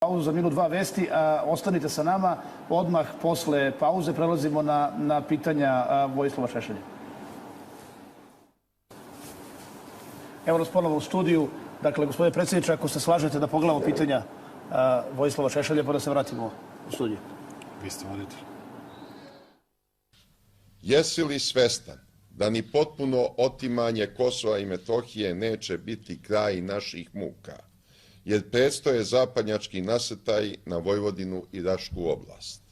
Pauzu za minut, dva vesti, ostanite sa nama, odmah posle pauze prelazimo na pitanja Vojislava Šešelja. Evo nas ponovo u studiju. Dakle, gospodine predsjedniče, ako se slažete da pogledamo pitanja Vojislava Šešelja pa da se vratimo u studiju. Vi ste voditelj. Jesi li svestan da ni potpuno otimanje Kosova i Metohije neće biti kraj naših muka, jer predstoje zapadnjački nasrtaji na Vojvodinu i Rašku oblast?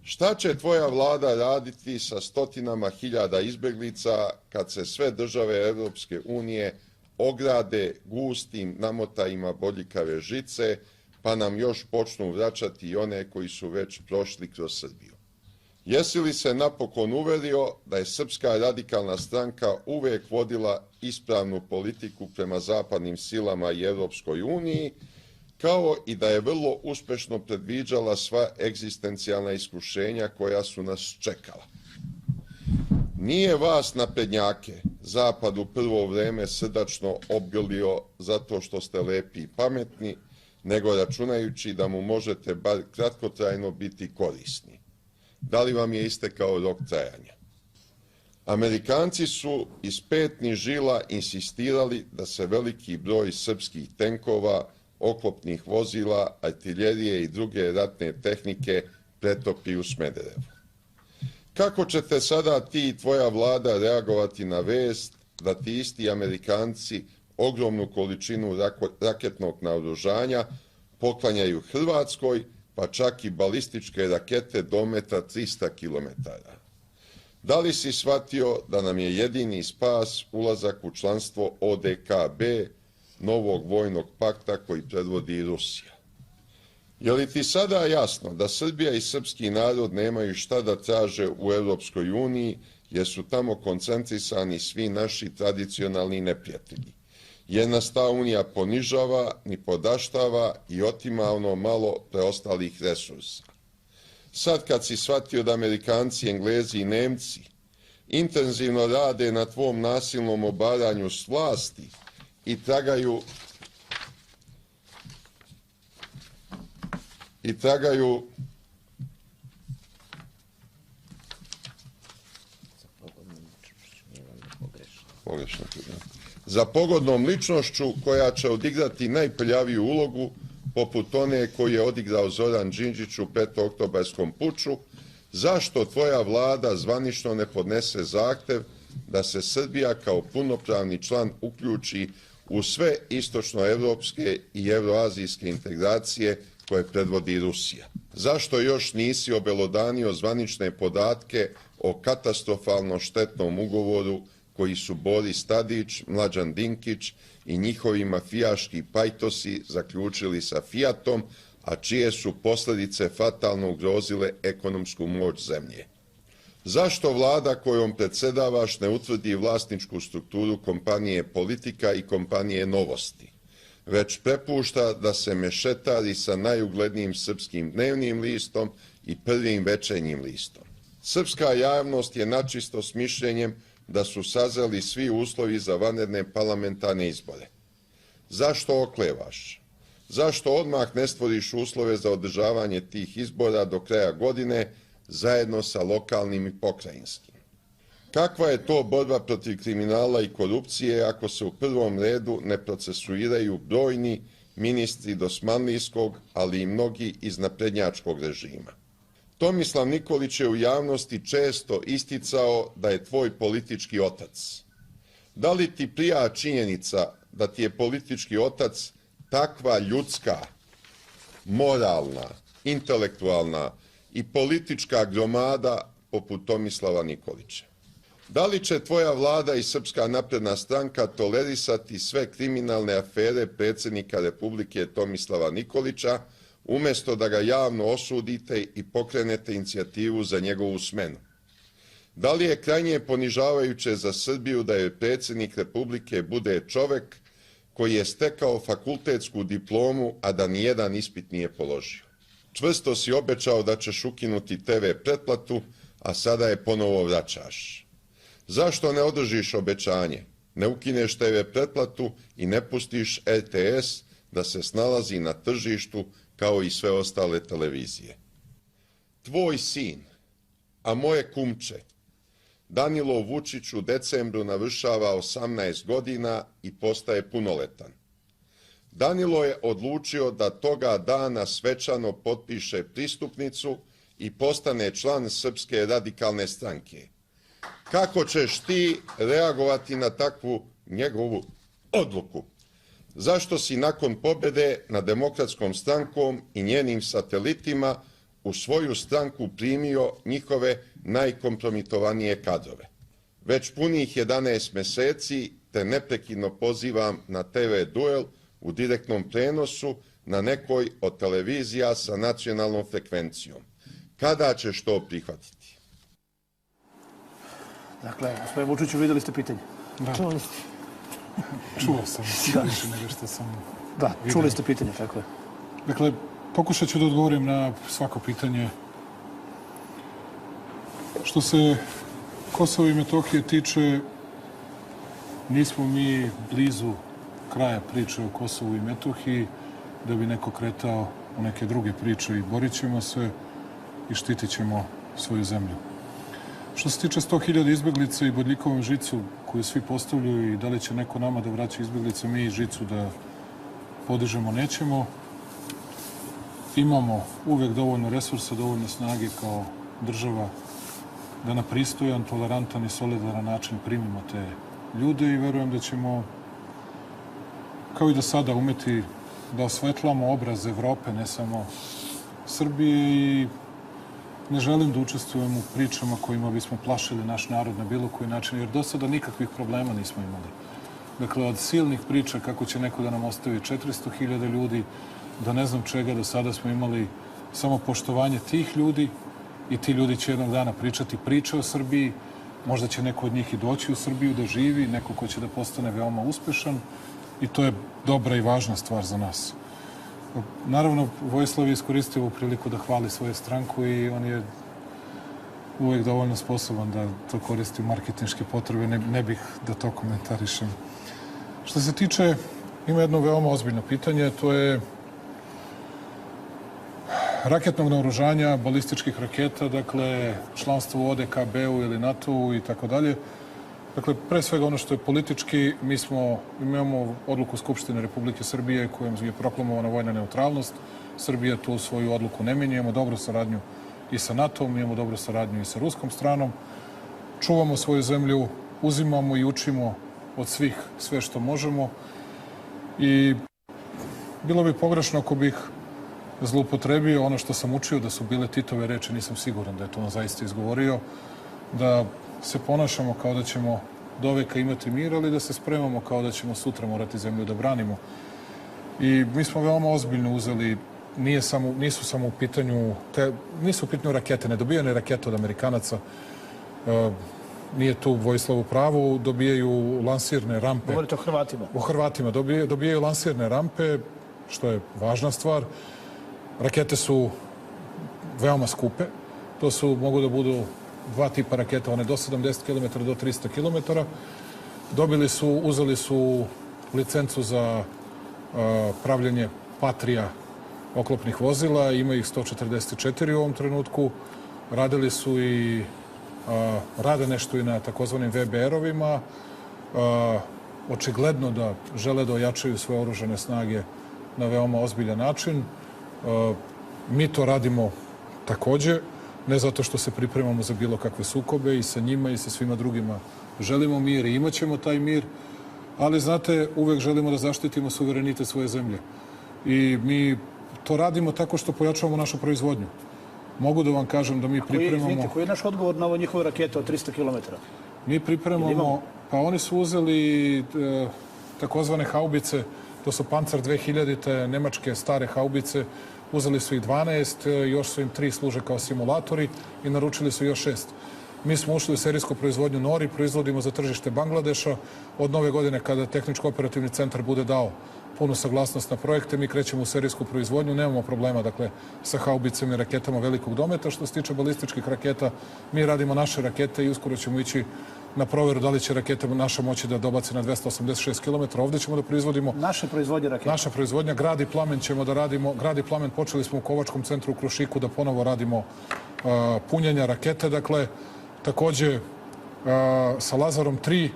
Šta će tvoja vlada raditi sa stotinama hiljada izbeglica kad se sve države Evropske unije ograde gustim namotajima bodljikave žice, pa nam još počnu vraćati i one koji su već prošli kroz Srbiju? Jesi li se napokon uverio da je Srpska radikalna stranka uvek vodila ispravnu politiku prema zapadnim silama i Evropskoj uniji, kao i da je vrlo uspešno predviđala sva egzistencijalna iskušenja koja su nas čekala? Nije vas naprednjake Zapad u prvo vreme srdačno obgrlio zato što ste lepi i pametni, nego računajući da mu možete bar kratkotrajno biti korisni. Da li vam je istekao rok trajanja? Amerikanci su iz petnih žila insistirali da se veliki broj srpskih tenkova, oklopnih vozila, artiljerije i druge ratne tehnike pretopi u Smederevu. Kako ćete sada ti i tvoja vlada reagovati na vest da ti isti Amerikanci ogromnu količinu raketnog naoružanja poklanjaju Hrvatskoj, pa čak i balističke rakete dometa 300 km? Da li si shvatio da nam je jedini spas ulazak u članstvo ODKB, novog vojnog pakta koji predvodi Rusija? Je li ti sada jasno da Srbija i srpski narod nemaju šta da traže u Evropskoj uniji, jer su tamo koncentrisani svi naši tradicionalni neprijatelji? Jer nas ta unija ponižava, ni podaštava i otima ono malo preostalih resursa. Sad kad si shvatio da Amerikanci, Englezi i Nemci intenzivno rade na tvom nasilnom obaranju s vlasti i tragaju za pogodnom ličnošću koja će odigrati najprljaviju ulogu, poput one koju je odigrao Zoran Đinđić u petooktobarskom puču, zašto tvoja vlada zvanično ne podnese zahtev da se Srbija kao punopravni član uključi u sve istočnoevropske i evroazijske integracije koje predvodi Rusija? Zašto još nisi obelodanio zvanične podatke o katastrofalno štetnom ugovoru koji su Boris Tadić, Mlađan Dinkić i njihovi mafijaški pajtosi zaključili sa Fijatom, a čije su posljedice fatalno ugrozile ekonomsku moć zemlje? Zašto vlada kojom predsedavaš ne utvrdi vlasničku strukturu kompanije Politika i kompanije Novosti, već prepušta da se mešetari sa najuglednijim srpskim dnevnim listom i prvim večernjim listom? Srpska javnost je načisto s mišljenjem da su sazreli svi uslovi za vanredne parlamentarne izbore. Zašto oklevaš? Zašto odmah ne stvoriš uslove za održavanje tih izbora do kraja godine zajedno sa lokalnim i pokrajinskim? Kakva je to borba protiv kriminala i korupcije ako se u prvom redu ne procesuiraju brojni ministri dosmanlijskog, ali i mnogi iz naprednjačkog režima? Tomislav Nikolić je u javnosti često isticao da je tvoj politički otac. Da li ti prija činjenica da ti je politički otac takva ljudska, moralna, intelektualna i politička gromada poput Tomislava Nikolića? Da li će tvoja vlada i Srpska napredna stranka tolerisati sve kriminalne afere predsjednika Republike Tomislava Nikolića, umjesto da ga javno osudite i pokrenete inicijativu za njegovu smenu? Da li je krajnje ponižavajuće za Srbiju da je predsjednik Republike bude čovek koji je stekao fakultetsku diplomu, a da nijedan ispit nije položio? Čvrsto si obećao da ćeš ukinuti TV pretplatu, a sada je ponovo vraćaš. Zašto ne održiš obećanje? Ne ukineš TV pretplatu i ne pustiš RTS da se snalazi na tržištu kao i sve ostale televizije. Tvoj sin, a moje kumče, Danilo Vučić u decembru navršava 18 godina i postaje punoletan. Danilo je odlučio da toga dana svečano potpiše pristupnicu i postane član Srpske radikalne stranke. Kako ćeš ti reagovati na takvu njegovu odluku? Zašto si nakon pobjede nad Demokratskom strankom i njenim satelitima u svoju stranku primio njihove najkompromitovanije kadrove? Već punih 11 meseci te neprekidno pozivam na TV duel u direktnom prenosu na nekoj od televizija sa nacionalnom frekvencijom. Kada ćeš to prihvatiti? Dakle, gospodine Vučiću, vidjeli ste pitanje? Da. Čuli ste. Čuo sam više nego što sam Da, čuli ste pitanje, tako je. Dakle, pokušat ću da odgovorim na svako pitanje. Što se Kosova i Metohije tiče, nismo mi blizu kraja priče o Kosovu i Metohiji da bi neko kretao u neke druge priče i borit ćemo se i štitit ćemo svoju zemlju. Što se tiče 100.000 izbeglica i bodljikovom žicu koju svi postavljaju i da li će neko nama da vraća izbeglice, mi žicu da podižemo nećemo. Imamo uvek dovoljno resursa, dovoljno snage kao država da na pristojan, tolerantan i solidaran način primimo te ljude i verujem da ćemo, kao i do sada, umeti da osvetlamo obraz Evrope, ne samo Srbije, i ne želim da učestvujem u pričama kojima bismo plašili naš narod na bilo koji način, jer do sada nikakvih problema nismo imali. Dakle, od silnih priča kako će neko da nam ostavi 400.000 ljudi, da ne znam čega, do sada smo imali samo poštovanje tih ljudi i ti ljudi će jednog dana pričati priče o Srbiji. Možda će neko od njih i doći u Srbiju da živi, neko ko će da postane veoma uspešan i to je dobra i važna stvar za nas. Naravno, Vojislav je iskoristio ovu priliku da hvali svoju stranku i on je uvek dovoljno sposoban da to koristi u marketinške potrebe. Ne bih da to komentarišem. Što se tiče, ima jedno veoma ozbiljno pitanje, to je raketnog naoružanja, balističkih raketa, dakle, članstvo u ODKB-u ili NATO-u i tako dalje. Dakle, pre svega ono što je politički, mi imamo odluku Skupštine Republike Srbije kojom je proklamovana vojna neutralnost. Srbija tu svoju odluku ne menja, imamo dobru saradnju i sa NATO-om, imamo dobru saradnju i sa ruskom stranom. Čuvamo svoju zemlju, uzimamo i učimo od svih sve što možemo i bilo bi pogrešno ako bih zloupotrebio ono što sam učio da su bile Titove reči, nisam siguran da je to on zaista izgovorio, da se ponašamo kao da ćemo do veka imati mir, ali da se spremamo kao da ćemo sutra morati zemlju da branimo. I mi smo veoma ozbiljno uzeli, nisu samo u pitanju, nisu u pitanju rakete, nedobijane rakete od Amerikanaca, nije tu Vojislav u pravu, dobijaju lansirne rampe. Govorite o Hrvatima. O Hrvatima. Dobijaju lansirne rampe, što je važna stvar. Rakete su veoma skupe. To mogu da budu dva tipa raketa, one do 70 km do 300 km. Uzeli su licencu za pravljenje Patrija oklopnih vozila, ima ih 144 u ovom trenutku. Radili su i rade nešto i na takozvanim VBR-ovima. Očigledno da žele da ojačaju svoje oružane snage na veoma ozbiljan način. Mi to radimo takođe, ne zato što se pripremamo za bilo kakve sukobe i sa njima i sa svima drugima. Želimo mir i imat ćemo taj mir, ali znate, uvek želimo da zaštitimo suverenitet svoje zemlje. I mi to radimo tako što pojačavamo našu proizvodnju. Mogu da vam kažem da mi pripremamo... Koji je naš odgovor na ovo njihove rakete od 300 km? Mi pripremamo... Pa oni su uzeli takozvane haubice, to su Panzer 2000, nemačke stare haubice. Uzeli su ih 12, još su im 3 služe kao simulatori i naručili su još 6. Mi smo ušli u serijsku proizvodnju Nori, proizvodimo za tržište Bangladeša. Od nove godine, kada tehničko-operativni centar bude dao punu saglasnost na projekte, mi krećemo u serijsku proizvodnju, nemamo problema, dakle, sa haubicama i raketama velikog dometa. Što se tiče balističkih raketa, mi radimo naše rakete i uskoro ćemo ići na proveru da li će rakete naša moći da dobaci na 286 km. Ovdje ćemo da proizvodimo Naše proizvodnje raketa. naša proizvodnja. Grad i plamen ćemo da radimo. Grad i plamen počeli smo u Kovačkom centru u Krušiku da ponovo radimo punjenja rakete. Dakle, takođe sa Lazarom 3,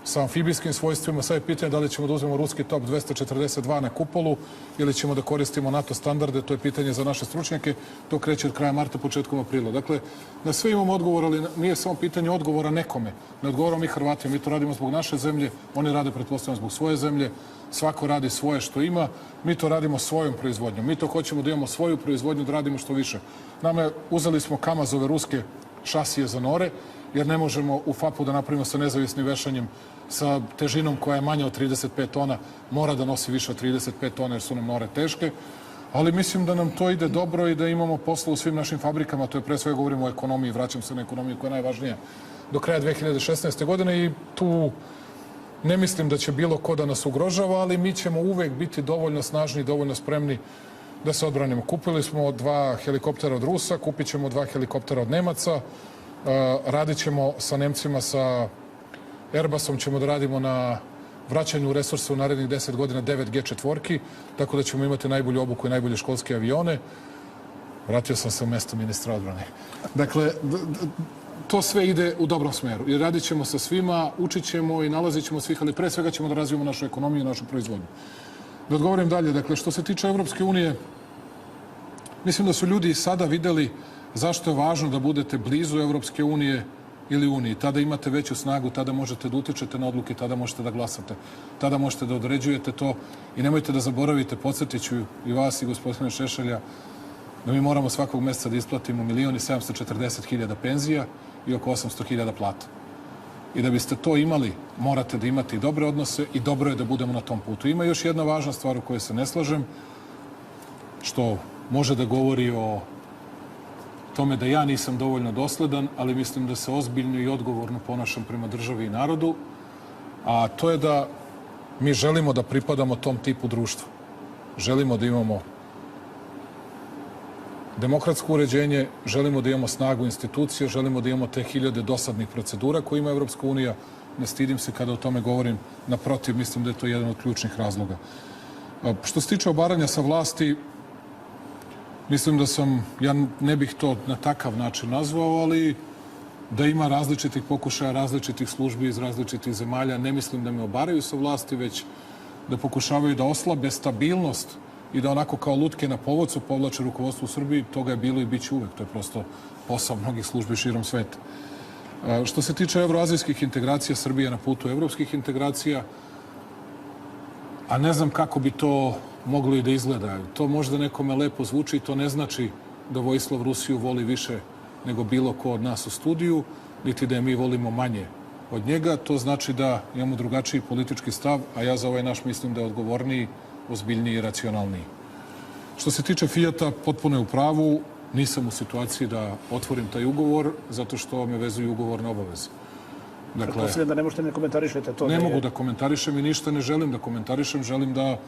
sa amfibijskim svojstvima. Sad je pitanje da li ćemo da uzmemo ruski top 242 na kupolu ili ćemo da koristimo NATO standarde. To je pitanje za naše stručnjake. To kreće od kraja marta, početkom aprila. Dakle, na sve imamo odgovor, ali nije samo pitanje odgovora nekome. Ne odgovoramo mi Hrvatima. Mi to radimo zbog naše zemlje. Oni rade, pretpostavljamo, zbog svoje zemlje. Svako radi svoje što ima. Mi to radimo svojom proizvodnjom. Mi to hoćemo da imamo svoju proizvodnju, da radimo što više. Uzeli smo Kamazove ruske šasije za nore, jer ne možemo u FAP-u da napravimo sa nezavisnim vešanjem sa težinom koja je manja od 35 tona, mora da nosi više od 35 tona jer su nam nore teške, ali mislim da nam to ide dobro i da imamo posla u svim našim fabrikama, to je pre svega govorimo o ekonomiji, vraćam se na ekonomiju koja je najvažnija do kraja 2016. godine i tu ne mislim da će bilo ko da nas ugrožava, ali mi ćemo uvek biti dovoljno snažni i dovoljno spremni da se odbranimo. Kupili smo 2 helikoptera od Rusa, kupit ćemo 2 helikoptera od Nemaca, radit ćemo sa Nemcima, sa Airbusom ćemo da radimo na vraćanju resursa u narednih 10 godina 9 G4, tako da ćemo imati najbolju obuku i najbolje školske avione. Vratio sam se u mesto ministra odbrane. Dakle, to sve ide u dobrom smeru. I radit ćemo sa svima, učit ćemo i nalazit ćemo svih, ali pre svega ćemo da razvijemo našu ekonomiju i našu proizvodnju. Da odgovorim dalje, dakle, što se tiče Evropske unije, mislim da su ljudi i sada videli zašto je važno da budete blizu Evropske unije ili Uniji. Tada imate veću snagu, tada možete da utičete na odluke, tada možete da glasate, tada možete da određujete to i nemojte da zaboravite, podsjetit ću i vas i gospodina Šešelja, da mi moramo svakog meseca da isplatimo 1.740.000 penzija i oko 800.000 plata. I da biste to imali, morate da imate i dobre odnose i dobro je da budemo na tom putu. Ima još jedna važna stvar u kojoj se ne slažem, što može da govori o tome da ja nisam dovoljno dosledan, ali mislim da se ozbiljno i odgovorno ponašam prema državi i narodu, a to je da mi želimo da pripadamo tom tipu društva. Želimo da imamo demokratsko uređenje, želimo da imamo snagu institucije, želimo da imamo te 1000 dosadnih procedura koje ima Evropska unija. Ne stidim se kada o tome govorim, naprotiv, mislim da je to jedan od ključnih razloga. Što se tiče obaranja sa vlasti, mislim da ja ne bih to na takav način nazvao, ali da ima različitih pokušaja, različitih službi iz različitih zemalja. Ne mislim da me obaraju sa vlasti, već da pokušavaju da oslabe stabilnost i da onako kao lutke na povodcu povlače rukovodstvo u Srbiji. Toga je bilo i bit će uvek. To je prosto posao mnogih službi širom sveta. Što se tiče evroazijskih integracija, Srbija na putu evropskih integracija, a ne znam kako bi to moglo i da izgleda. To možda nekome lepo zvuči, to ne znači da Vojislav Rusiju voli više nego bilo ko od nas u studiju, niti da je mi volimo manje od njega. To znači da imamo drugačiji politički stav, a ja za ovaj naš mislim da je odgovorniji, ozbiljniji i racionalniji. Što se tiče Fijata, potpuno je u pravu. Nisam u situaciji da otvorim taj ugovor, zato što me vezuju ugovorne obaveze. Dakle, da ne možete ne komentarišete to. Ne mogu da komentarišem i ništa ne želim da komentarišem. Želim da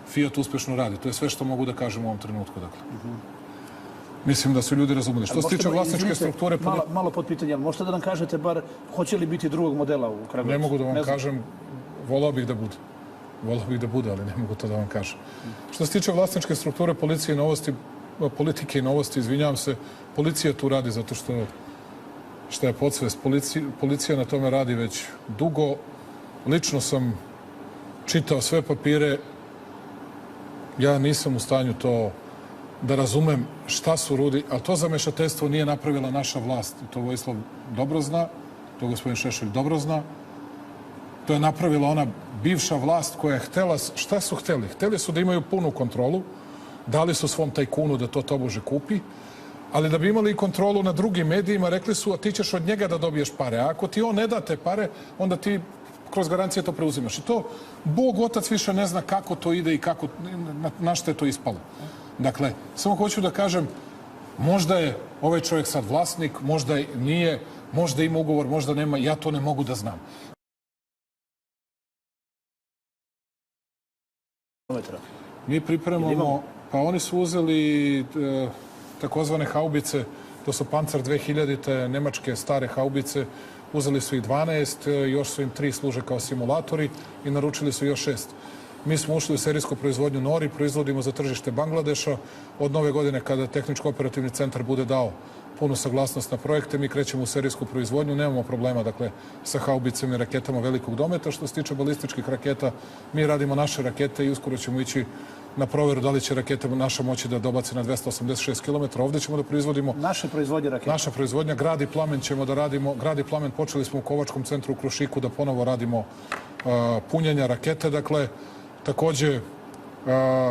Fiat uspešno radi. To je sve što mogu da kažem u ovom trenutku. Dakle. Mislim da su ljudi razumeli. Što se tiče vlasničke strukture... Malo pod pitanje, možete da nam kažete bar hoće li biti drugog modela u Kragujevcu? Ne mogu da vam kažem, volao bih da bude. Volao bih da bude, ali ne mogu to da vam kažem. Što se tiče vlasničke strukture politike i novosti, izvinjavam se, policija tu radi zato što je podsvest. Policija na tome radi već dugo. Lično sam čitao sve papire. Ja nisam u stanju to da razumem šta su Rudi, ali to zamešateljstvo nije napravila naša vlast. To Vojislav dobro zna, to gospodin Šešelj dobro zna. To je napravila ona bivša vlast koja je htela, šta su hteli? Hteli su da imaju punu kontrolu, dali su svom tajkunu da to tobože kupi, ali da bi imali kontrolu na drugim medijima, rekli su, a ti ćeš od njega da dobiješ pare. A ako ti on ne da te pare, onda ti kroz garancije to preuzimaš. I to Bog Otac više ne zna kako to ide i kako, na što je to ispalo. Dakle, samo hoću da kažem, možda je ovaj čovjek sad vlasnik, možda nije, možda ima ugovor, možda nema, ja to ne mogu da znam. Mi pripremamo, pa oni su uzeli takozvane haubice, to su Panzer 2000, nemačke stare haubice, uzeli su ih 12, još su im 3 služe kao simulatori i naručili su još 6. Mi smo ušli u serijsku proizvodnju nori, proizvodimo za tržište Bangladeša. Od nove godine, kada tehničko-operativni centar bude dao punu saglasnost na projekte, mi krećemo u serijsku proizvodnju, nemamo problema, dakle, sa haubicama i raketama velikog dometa. Što se tiče balističkih raketa, mi radimo naše rakete i uskoro ćemo ići na proveru da li će rakete naša moći da dobace na 286 km. Ovde ćemo da proizvodimo... Naše proizvodnje raketa. Naša proizvodnja. Grad i plamen ćemo da radimo. Grad i plamen počeli smo u Kovačkom centru u Krušiku da ponovo radimo punjenja rakete. Dakle, takođe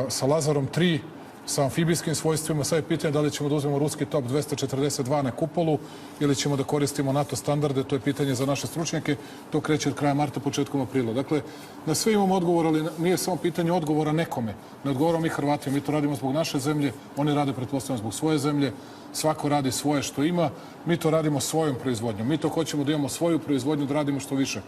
sa Lazarom 3, sa amfibijskim svojstvima. Sad je pitanje da li ćemo da uzmemo ruski top 242 na kupolu ili ćemo da koristimo NATO standarde. To je pitanje za naše stručnjake. To kreće od kraja marta, početkom aprila. Dakle, na sve imamo odgovor, ali nije samo pitanje odgovora nekome. Ne odgovoramo mi Hrvatima. Mi to radimo zbog naše zemlje. Oni rade, pretpostavljamo, zbog svoje zemlje. Svako radi svoje što ima. Mi to radimo svojom proizvodnjom. Mi to hoćemo da imamo svoju proizvodnju, da radimo što više.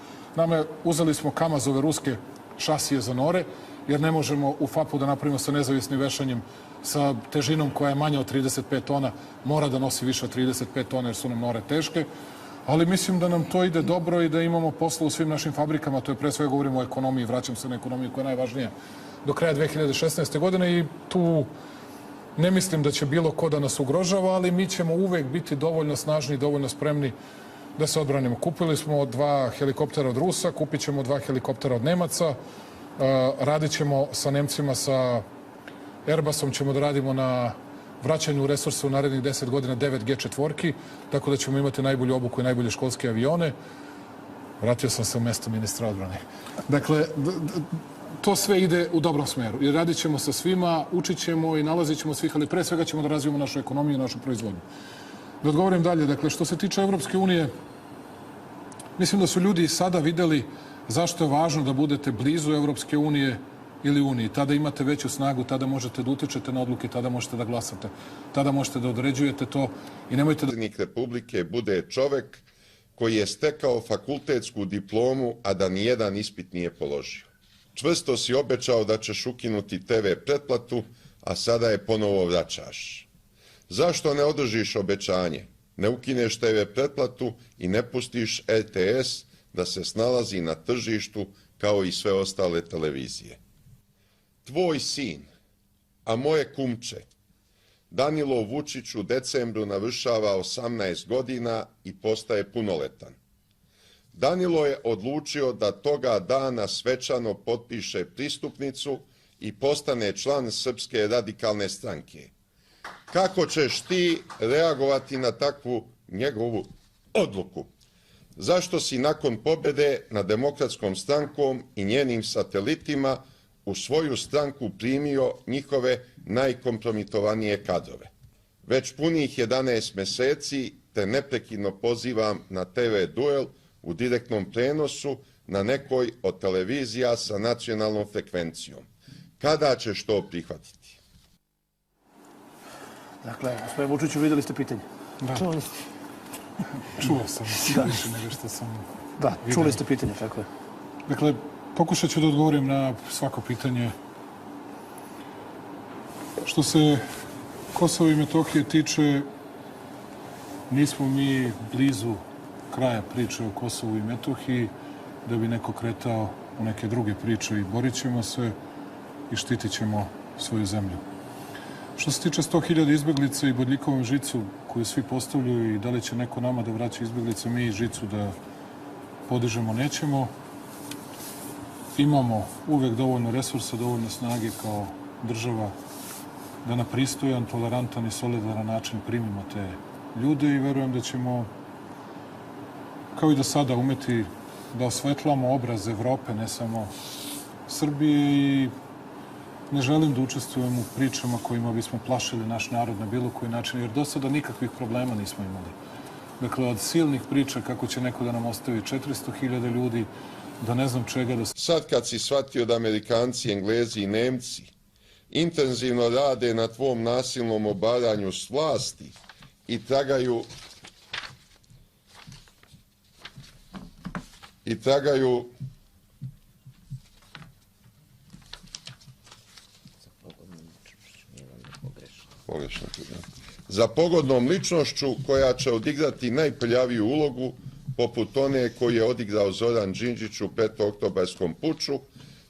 Uzeli smo Kamazove ruske šasije za nore, jer ne možemo u FAP-u da napravimo sa nezavisnim vešanjem sa težinom koja je manja od 35 tona, mora da nosi više od 35 tona jer su nam nore teške, ali mislim da nam to ide dobro i da imamo posla u svim našim fabrikama, to je pre svega govorimo o ekonomiji, vraćam se na ekonomiju koja je najvažnija do kraja 2016. godine i tu ne mislim da će bilo ko da nas ugrožava, ali mi ćemo uvek biti dovoljno snažni i dovoljno spremni da se odbranimo. Kupili smo 2 helikoptera od Rusa, kupit ćemo 2 helikoptera od Nemaca, radit ćemo sa Nemcima, sa Airbusom ćemo da radimo na vraćanju resursa u narednih 10 godina 9 G4, tako da ćemo imati najbolju obuku i najbolje školske avione. Vratio sam se u mesto ministra odbrane. Dakle, to sve ide u dobrom smeru. I radit ćemo sa svima, učit ćemo i nalazit ćemo svih, ali pre svega ćemo da razvijemo našu ekonomiju i našu proizvodnju. Da odgovorim dalje, dakle, što se tiče Evropske unije, mislim da su ljudi sada videli zašto je važno da budete blizu Evropske unije ili Uniji. Tada imate veću snagu, tada možete da utičete na odluke, tada možete da glasate, tada možete da određujete to i nemojte da... Predsjednik Republike bude čovek koji je stekao fakultetsku diplomu, a da nijedan ispit nije položio. Čvrsto si obećao da ćeš ukinuti TV pretplatu, a sada je ponovo vraćaš. Zašto ne održiš obećanje? Ne ukineš TV pretplatu i ne pustiš RTS da se snalazi na tržištu kao i sve ostale televizije. Tvoj sin, a moje kumče, Danilo Vučić u decembru navršava 18 godina i postaje punoletan. Danilo je odlučio da toga dana svečano potpiše pristupnicu i postane član Srpske radikalne stranke. Kako ćeš ti reagovati na takvu njegovu odluku? Zašto si nakon pobjede nad Demokratskom strankom i njenim satelitima u svoju stranku primio njihove najkompromitovanije kadrove? Već punih 11 meseci te neprekidno pozivam na TV duel u direktnom prenosu na nekoj od televizija sa nacionalnom frekvencijom. Kada ćeš to prihvatiti? Dakle, gospodine Vučiću, videli ste pitanje. Da. Čuli ste. Čuo sam više nego što sam... Da, čuli ste pitanje, tako je. Dakle, pokušat ću da odgovorim na svako pitanje. Što se Kosova i Metohije tiče, nismo mi blizu kraja priče o Kosovu i Metohiji da bi neko kretao u neke druge priče i borit ćemo se i štitit ćemo svoju zemlju. Što se tiče 100.000 izbeglica i bodljikovom žicu koju svi postavljaju i da li će neko nama da vraća izbeglice, mi žicu da podižemo nećemo. Imamo uvek dovoljno resursa, dovoljno snage kao država da na pristojan, tolerantan i solidaran način primimo te ljude i verujem da ćemo, kao i do sada, umeti da osvetlamo obraz Evrope, ne samo Srbije i ne želim da učestvujem u pričama kojima bismo plašili naš narod na bilo koji način, jer do sada nikakvih problema nismo imali. Dakle, od silnih priča kako će neko da nam ostavi 400.000 ljudi, da ne znam čega da... Sad kad si shvatio da Amerikanci, Englezi i Nemci intenzivno rade na tvom nasilnom obaranju s vlasti i tragaju za pogodnom ličnošću koja će odigrati najprljaviju ulogu poput one koju je odigrao Zoran Đinđić u petooktobarskom puču,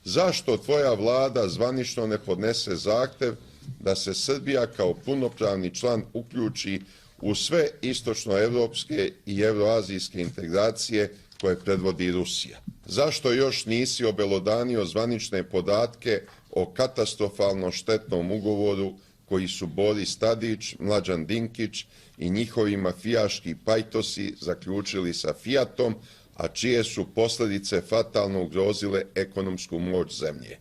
zašto tvoja vlada zvanično ne podnese zahtev da se Srbija kao punopravni član uključi u sve istočnoevropske i evroazijske integracije koje predvodi Rusija? Zašto još nisi obelodanio zvanične podatke o katastrofalno štetnom ugovoru koji su Boris Tadić, Mlađan Dinkić i njihovi mafijaški pajtosi zaključili sa Fijatom, a čije su posljedice fatalno ugrozile ekonomsku moć zemlje?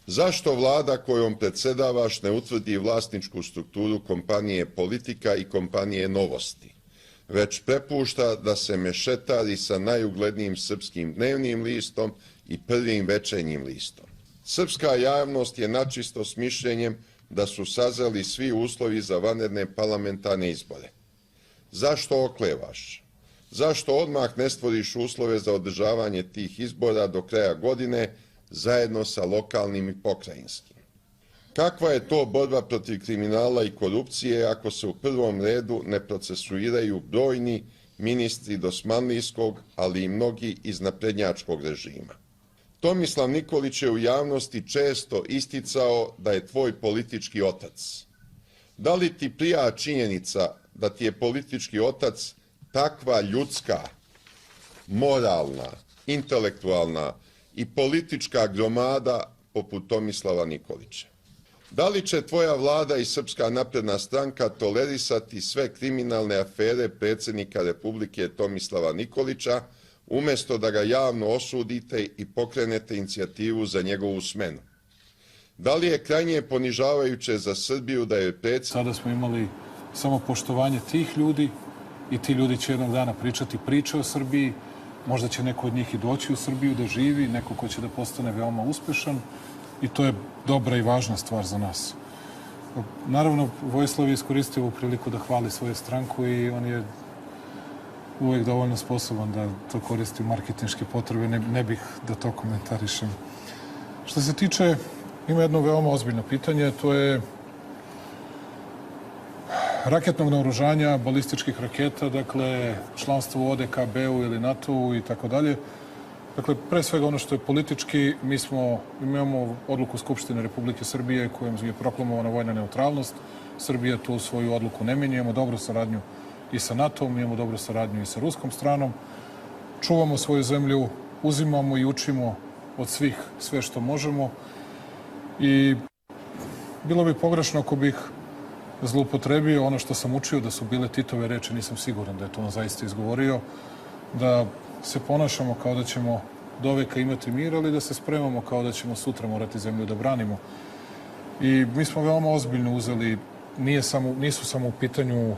Zašto vlada kojom predsjedavaš ne utvrdi vlasničku strukturu kompanije Politika i kompanije Novosti, već prepušta da se mešetari sa najuglednijim srpskim dnevnim listom i prvim večernjim listom? Srpska javnost je načisto s mišljenjem da su sazreli svi uslovi za vanredne parlamentarne izbore. Zašto oklevaš? Zašto odmah ne stvoriš uslove za održavanje tih izbora do kraja godine zajedno sa lokalnim i pokrajinskim? Kakva je to borba protiv kriminala i korupcije ako se u prvom redu ne procesuiraju brojni ministri dosmanlijskog, ali i mnogi iz naprednjačkog režima? Tomislav Nikolić je u javnosti često isticao da je tvoj politički otac. Da li ti prija činjenica da ti je politički otac takva ljudska, moralna, intelektualna i politička gromada poput Tomislava Nikolića? Da li će tvoja vlada i Srpska napredna stranka tolerisati sve kriminalne afere predsjednika Republike Tomislava Nikolića, umjesto da ga javno osudite i pokrenete inicijativu za njegovu smenu? Da li je krajnje ponižavajuće za Srbiju da je predsjednik... Sada smo imali samo poštovanje tih ljudi i ti ljudi će jednog dana pričati priče o Srbiji. Možda će neko od njih i doći u Srbiju da živi, neko ko će da postane veoma uspešan i to je dobra i važna stvar za nas. Naravno, Vojislav je iskoristio ovu priliku da hvali svoju stranku i on je uvek dovoljno sposoban da to koristi marketinške potrebe, ne bih da to komentarišem. Što se tiče, ima jedno veoma ozbiljno pitanje, to je raketnog naoružanja, balističkih raketa, dakle, članstvo u ODKB-u ili NATO-u i tako dalje. Dakle, pre svega ono što je politički, mi imamo odluku Skupštine Republike Srbije kojom je proklamovana vojna neutralnost. Srbija tu svoju odluku ne menja, imamo dobru saradnju i sa NATO-om, imamo dobru saradnju i sa ruskom stranom. Čuvamo svoju zemlju, uzimamo i učimo od svih sve što možemo. I bilo bi pogrešno ako bih zloupotrebio ono što sam učio da su bile Titove reči, nisam siguran da je to on zaista izgovorio, da se ponašamo kao da ćemo do veka imati mir, ali da se spremamo kao da ćemo sutra morati zemlju da branimo. I mi smo veoma ozbiljno uzeli, nisu samo u pitanju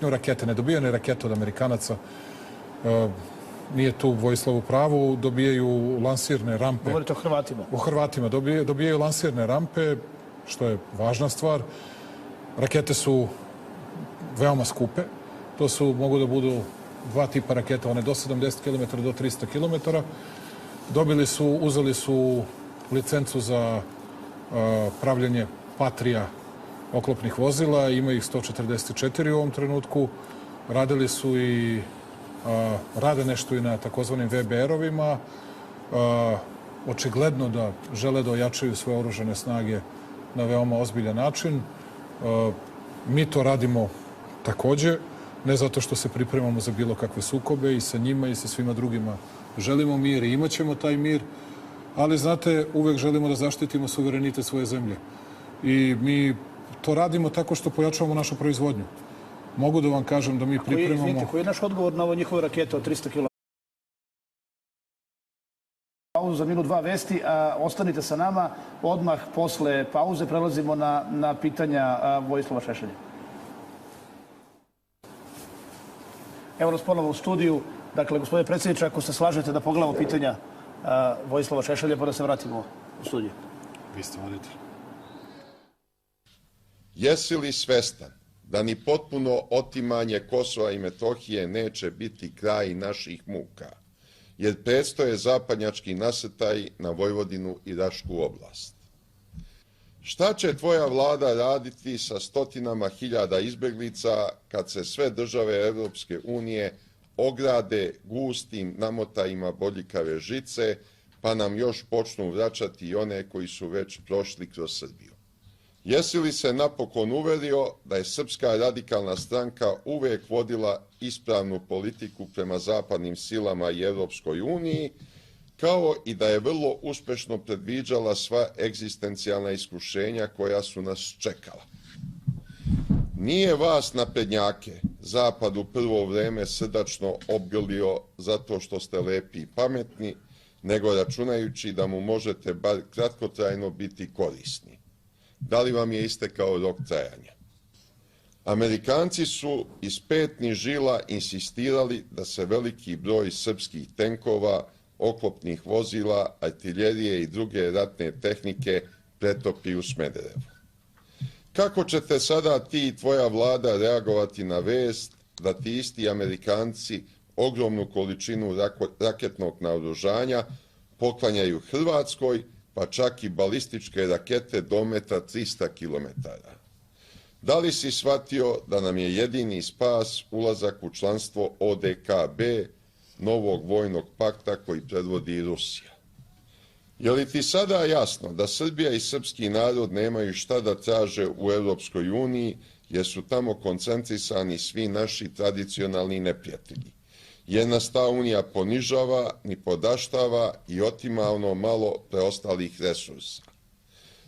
rakete, nedobijane rakete od Amerikanaca, nije tu Vojislav u pravu, dobijaju lansirne rampe. Govorite o Hrvatima. O Hrvatima. Dobijaju lansirne rampe, što je važna stvar. Rakete su veoma skupe. To mogu da budu dva tipa raketa, one do 70 km do 300 km. Uzeli su licencu za pravljenje Patrija oklopnih vozila, ima ih 144 u ovom trenutku. Radili su i rade nešto i na takozvanim VBR-ovima. Očigledno da žele da ojačaju svoje oružane snage na veoma ozbiljan način. Mi to radimo takođe, ne zato što se pripremamo za bilo kakve sukobe i sa njima i sa svima drugima. Želimo mir i imat ćemo taj mir, ali znate, uvek želimo da zaštitimo suverenitet svoje zemlje. I mi to radimo tako što pojačavamo našu proizvodnju. Mogu da vam kažem da mi pripremamo... Koji je naš odgovor na ovo njihove rakete od 300 km? Pauzu za minut, dva vesti. Ostanite sa nama. Odmah posle pauze prelazimo na pitanja Vojislava Šešelja. Evo nas ponovo u studiju. Dakle, gospodine predsjedniče, ako se slažete da pogledamo pitanja Vojislava Šešelja, pa da se vratimo u studiju. Vi ste voditelj. Jesi li svestan da ni potpuno otimanje Kosova i Metohije neće biti kraj naših muka, jer predstoje zapadnjački nasrtaj na Vojvodinu i Rašku oblast? Šta će tvoja vlada raditi sa stotinama hiljada izbeglica kad se sve države Evropske unije ograde gustim namotajima bodljikave žice, pa nam još počnu vraćati i one koji su već prošli kroz Srbiju. Jesi li se napokon uverio da je Srpska radikalna stranka uvek vodila ispravnu politiku prema zapadnim silama i Evropskoj uniji, kao i da je vrlo uspešno predviđala sva egzistencijalna iskušenja koja su nas čekala? Nije vas naprednjake Zapad u prvo vreme srdačno obgrlio zato što ste lepi i pametni, nego računajući da mu možete bar kratkotrajno biti korisni. Da li vam je istekao rok trajanja? Amerikanci su iz petnih žila insistirali da se veliki broj srpskih tenkova, oklopnih vozila, artiljerije i druge ratne tehnike pretopi u Smederevu. Kako ćete sada ti i tvoja vlada reagovati na vest da ti isti Amerikanci ogromnu količinu raketnog naoružanja poklanjaju Hrvatskoj, pa čak i balističke rakete dometa 300 km? Da li si shvatio da nam je jedini spas ulazak u članstvo ODKB, novog vojnog pakta koji predvodi Rusija? Je li ti sada jasno da Srbija i srpski narod nemaju šta da traže u Evropskoj uniji, jer su tamo koncentrisani svi naši tradicionalni neprijatelji? Jer nas ta unija ponižava, ni podaštava i otima ono malo preostalih resursa.